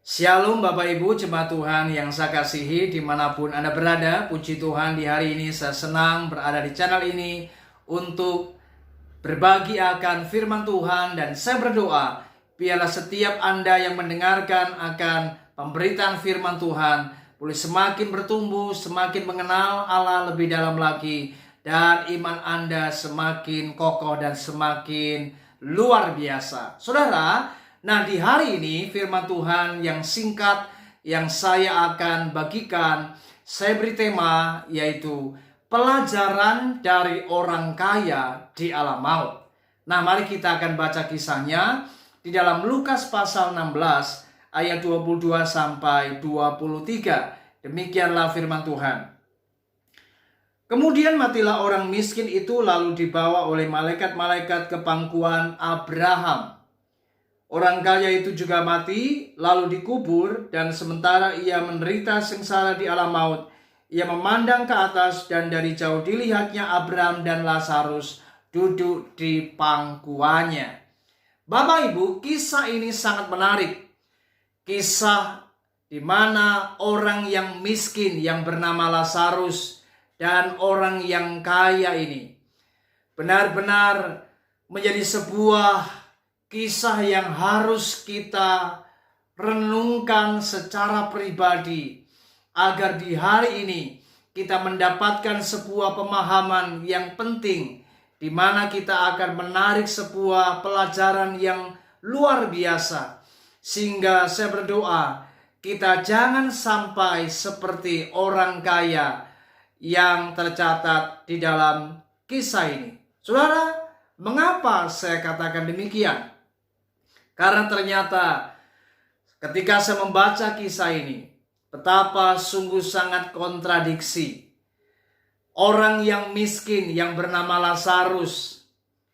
Shalom Bapak Ibu jemaat Tuhan yang saya kasihi dimanapun Anda berada. Puji Tuhan di hari ini saya senang berada di channel ini untuk berbagi akan firman Tuhan. Dan saya berdoa biarlah setiap Anda yang mendengarkan akan pemberitaan firman Tuhan boleh semakin bertumbuh, semakin mengenal Allah lebih dalam lagi, dan iman Anda semakin kokoh dan semakin luar biasa. Saudara, nah, di hari ini firman Tuhan yang singkat yang saya akan bagikan, saya beri tema yaitu pelajaran dari orang kaya di alam maut. Nah, mari kita akan baca kisahnya di dalam Lukas pasal 16 ayat 22 sampai 23. Demikianlah firman Tuhan. Kemudian matilah orang miskin itu lalu dibawa oleh malaikat-malaikat ke pangkuan Abraham. Orang kaya itu juga mati, lalu dikubur, dan sementara ia menderita sengsara di alam maut, ia memandang ke atas dan dari jauh dilihatnya Abraham dan Lazarus duduk di pangkuannya. Bapak Ibu, kisah ini sangat menarik. Kisah di mana orang yang miskin yang bernama Lazarus dan orang yang kaya ini benar-benar menjadi sebuah kisah yang harus kita renungkan secara pribadi agar di hari ini kita mendapatkan sebuah pemahaman yang penting di mana kita akan menarik sebuah pelajaran yang luar biasa, sehingga saya berdoa kita jangan sampai seperti orang kaya yang tercatat di dalam kisah ini. Saudara, mengapa saya katakan demikian? Karena ternyata ketika saya membaca kisah ini, betapa sungguh sangat kontradiksi. Orang yang miskin yang bernama Lazarus,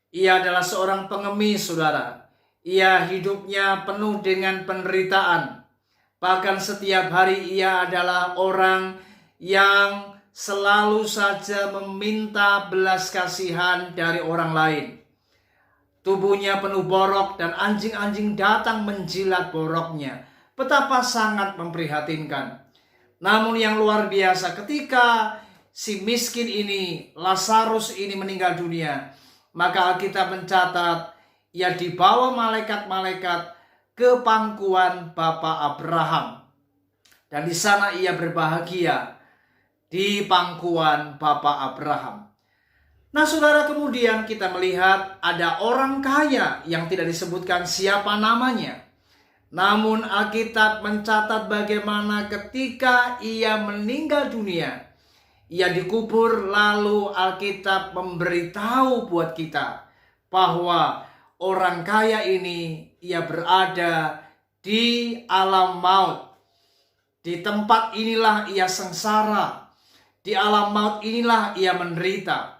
ia adalah seorang pengemis, saudara. Ia hidupnya penuh dengan penderitaan. Bahkan setiap hari ia adalah orang yang selalu saja meminta belas kasihan dari orang lain. Tubuhnya penuh borok dan anjing-anjing datang menjilat boroknya. Betapa sangat memprihatinkan. Namun yang luar biasa, ketika si miskin ini, Lazarus ini meninggal dunia, maka Alkitab mencatat ia dibawa malaikat-malaikat ke pangkuan Bapa Abraham. Dan di sana ia berbahagia di pangkuan Bapa Abraham. Nah, saudara, kemudian kita melihat ada orang kaya yang tidak disebutkan siapa namanya. Namun Alkitab mencatat bagaimana ketika ia meninggal dunia, ia dikubur, lalu Alkitab memberitahu buat kita bahwa orang kaya ini ia berada di alam maut. Di tempat inilah ia sengsara. Di alam maut inilah ia menderita.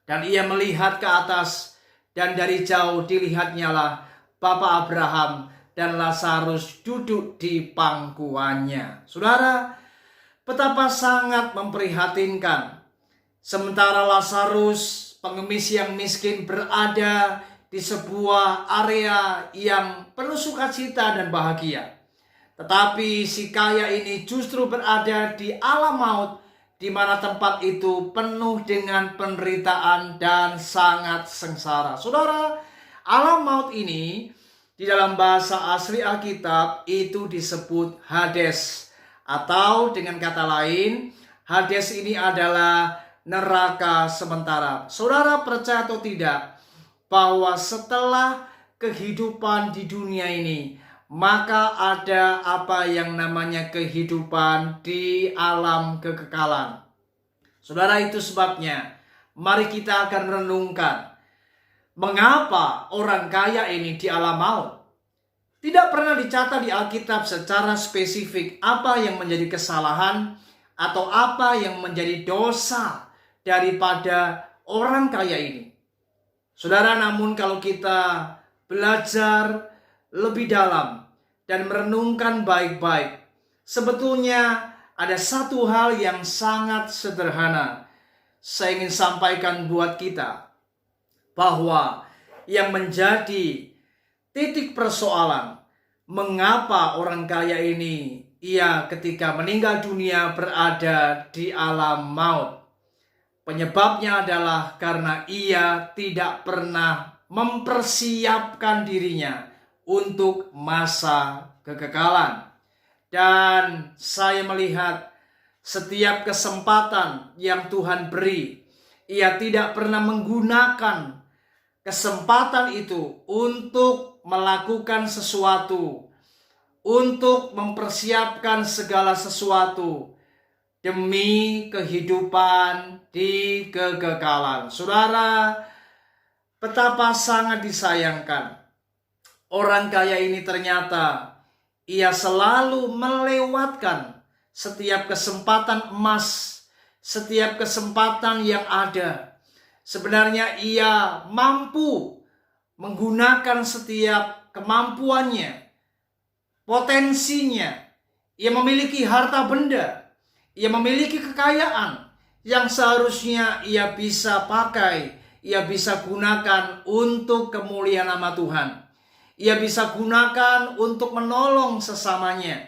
Dan ia melihat ke atas, dan dari jauh dilihatnya lah Bapa Abraham dan Lazarus duduk di pangkuannya. Saudara, betapa sangat memprihatinkan. Sementara Lazarus, pengemis yang miskin, berada di sebuah area yang penuh sukacita dan bahagia. Tetapi si kaya ini justru berada di alam maut, di mana tempat itu penuh dengan penderitaan dan sangat sengsara. Saudara, alam maut ini di dalam bahasa asli Alkitab itu disebut Hades. Atau dengan kata lain, Hades ini adalah neraka sementara. Saudara percaya atau tidak bahwa setelah kehidupan di dunia ini, maka ada apa yang namanya kehidupan di alam kekekalan. Saudara, itu sebabnya mari kita akan renungkan mengapa orang kaya ini di alam maut. Tidak pernah dicatat di Alkitab secara spesifik apa yang menjadi kesalahan atau apa yang menjadi dosa daripada orang kaya ini. Saudara, namun kalau kita belajar lebih dalam dan merenungkan baik-baik, sebetulnya ada satu hal yang sangat sederhana saya ingin sampaikan buat kita, bahwa yang menjadi titik persoalan mengapa orang kaya ini ia ketika meninggal dunia berada di alam maut. Penyebabnya adalah karena ia tidak pernah mempersiapkan dirinya untuk masa kekekalan. Dan saya melihat setiap kesempatan yang Tuhan beri, ia tidak pernah menggunakan kesempatan itu untuk melakukan sesuatu, untuk mempersiapkan segala sesuatu demi kehidupan di kekekalan. Saudara, betapa sangat disayangkan orang kaya ini ternyata ia selalu melewatkan setiap kesempatan emas, setiap kesempatan yang ada. Sebenarnya ia mampu menggunakan setiap kemampuannya, potensinya. Ia memiliki harta benda, ia memiliki kekayaan yang seharusnya ia bisa pakai, ia bisa gunakan untuk kemuliaan nama Tuhan. Ia bisa gunakan untuk menolong sesamanya.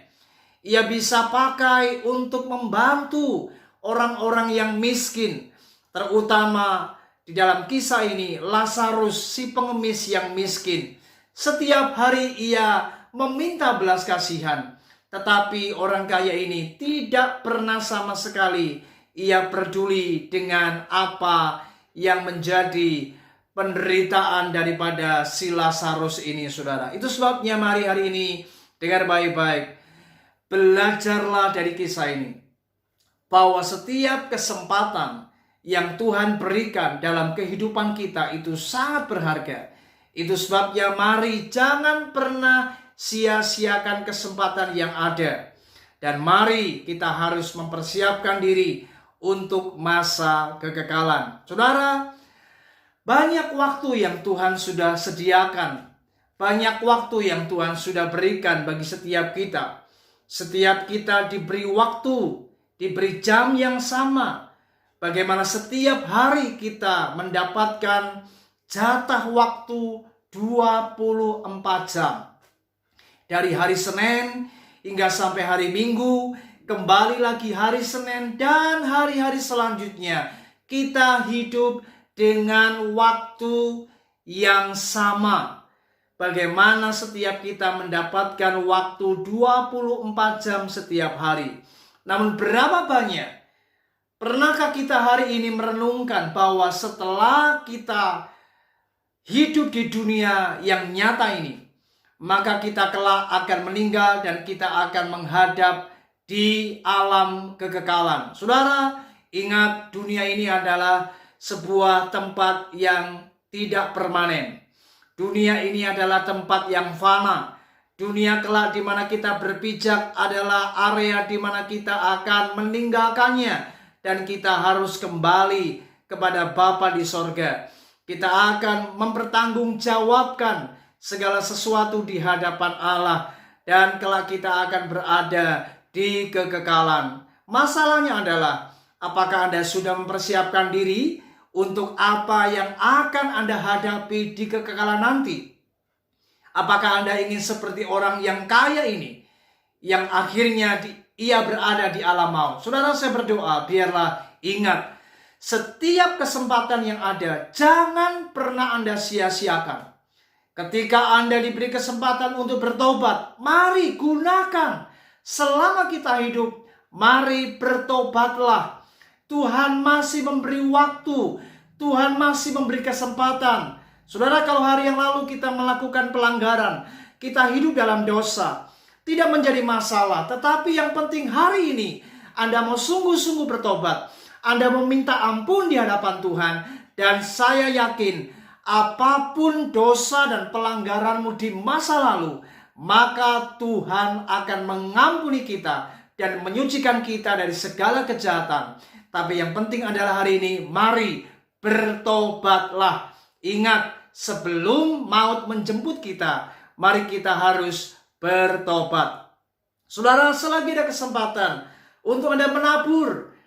Ia bisa pakai untuk membantu orang-orang yang miskin. Terutama di dalam kisah ini, Lazarus, si pengemis yang miskin. Setiap hari ia meminta belas kasihan. Tetapi orang kaya ini tidak pernah sama sekali ia peduli dengan apa yang menjadi penderitaan daripada si Lazarus ini, saudara. Itu sebabnya mari hari ini dengar baik-baik. Belajarlah dari kisah ini, bahwa setiap kesempatan yang Tuhan berikan dalam kehidupan kita itu sangat berharga. Itu sebabnya mari jangan pernah sia-siakan kesempatan yang ada. Dan mari kita harus mempersiapkan diri untuk masa kekekalan. Saudara, banyak waktu yang Tuhan sudah sediakan. Banyak waktu yang Tuhan sudah berikan bagi setiap kita. Setiap kita diberi waktu, diberi jam yang sama. Bagaimana setiap hari kita mendapatkan jatah waktu 24 jam. Dari hari Senin hingga sampai hari Minggu, kembali lagi hari Senin dan hari-hari selanjutnya. Kita hidup dengan waktu yang sama. Bagaimana setiap kita mendapatkan waktu 24 jam setiap hari. Namun berapa banyak, pernahkah kita hari ini merenungkan bahwa setelah kita hidup di dunia yang nyata ini, maka kita kelak akan meninggal dan kita akan menghadap di alam kekekalan. Saudara, ingat dunia ini adalah sebuah tempat yang tidak permanen. Dunia ini adalah tempat yang fana. Dunia kelak di mana kita berpijak adalah area di mana kita akan meninggalkannya. Dan kita harus kembali kepada Bapa di sorga. Kita akan mempertanggungjawabkan segala sesuatu di hadapan Allah. Dan kelak kita akan berada di kekekalan. Masalahnya adalah, apakah Anda sudah mempersiapkan diri untuk apa yang akan Anda hadapi di kekekalan nanti? Apakah Anda ingin seperti orang yang kaya ini, yang akhirnya ia berada di alam maut? Saudara, saya berdoa, biarlah ingat, setiap kesempatan yang ada, jangan pernah Anda sia-siakan. Ketika Anda diberi kesempatan untuk bertobat, mari gunakan. Selama kita hidup, mari bertobatlah. Tuhan masih memberi waktu. Tuhan masih memberi kesempatan. Saudara, kalau hari yang lalu kita melakukan pelanggaran, kita hidup dalam dosa, tidak menjadi masalah. Tetapi yang penting hari ini, Anda mau sungguh-sungguh bertobat. Anda meminta ampun di hadapan Tuhan. Dan saya yakin, apapun dosa dan pelanggaranmu di masa lalu, maka Tuhan akan mengampuni kita dan menyucikan kita dari segala kejahatan. Tapi yang penting adalah hari ini, mari bertobatlah. Ingat, sebelum maut menjemput kita, mari kita harus bertobat. Saudara, selagi ada kesempatan untuk Anda menabur,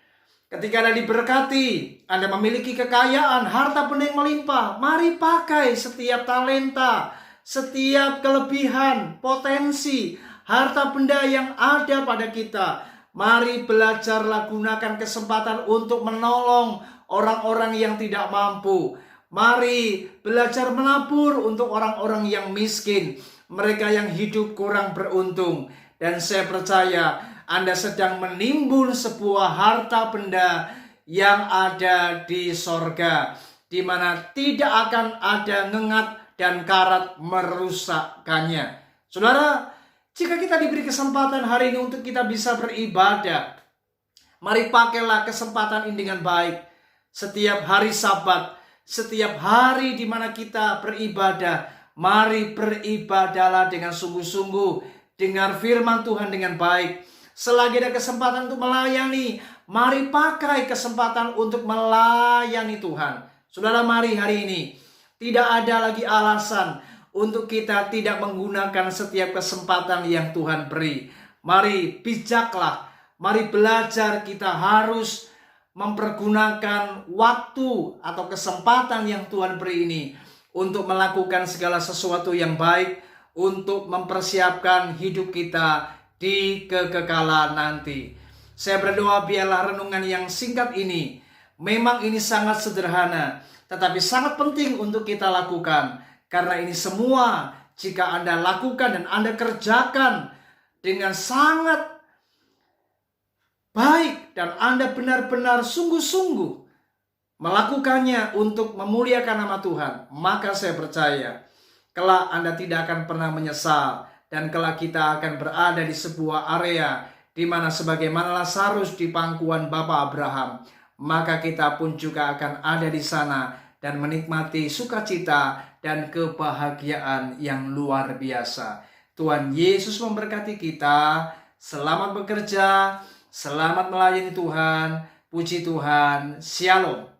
ketika Anda diberkati, Anda memiliki kekayaan, harta benda yang melimpah, mari pakai setiap talenta, setiap kelebihan, potensi, harta benda yang ada pada kita. Mari belajarlah gunakan kesempatan untuk menolong orang-orang yang tidak mampu. Mari belajar menabur untuk orang-orang yang miskin, mereka yang hidup kurang beruntung. Dan saya percaya Anda sedang menimbun sebuah harta benda yang ada di sorga, di mana tidak akan ada ngengat dan karat merusakkannya. Saudara, jika kita diberi kesempatan hari ini untuk kita bisa beribadah, mari pakailah kesempatan ini dengan baik. Setiap hari Sabat, setiap hari di mana kita beribadah, mari beribadahlah dengan sungguh-sungguh, dengar firman Tuhan dengan baik. Selagi ada kesempatan untuk melayani, mari pakai kesempatan untuk melayani Tuhan. Saudara, mari hari ini tidak ada lagi alasan untuk kita tidak menggunakan setiap kesempatan yang Tuhan beri. Mari bijaklah, mari belajar, kita harus mempergunakan waktu atau kesempatan yang Tuhan beri ini untuk melakukan segala sesuatu yang baik, untuk mempersiapkan hidup kita di kekekalan nanti. Saya berdoa biarlah renungan yang singkat ini, memang ini sangat sederhana, tetapi sangat penting untuk kita lakukan. Karena ini semua jika Anda lakukan dan Anda kerjakan dengan sangat baik dan Anda benar-benar sungguh-sungguh melakukannya untuk memuliakan nama Tuhan, maka saya percaya kelak Anda tidak akan pernah menyesal, dan kelak kita akan berada di sebuah area di mana sebagaimana Lazarus di pangkuan Bapa Abraham, maka kita pun juga akan ada di sana dan menikmati sukacita dan kebahagiaan yang luar biasa. Tuhan Yesus memberkati kita. Selamat bekerja, selamat melayani Tuhan. Puji Tuhan. Shalom.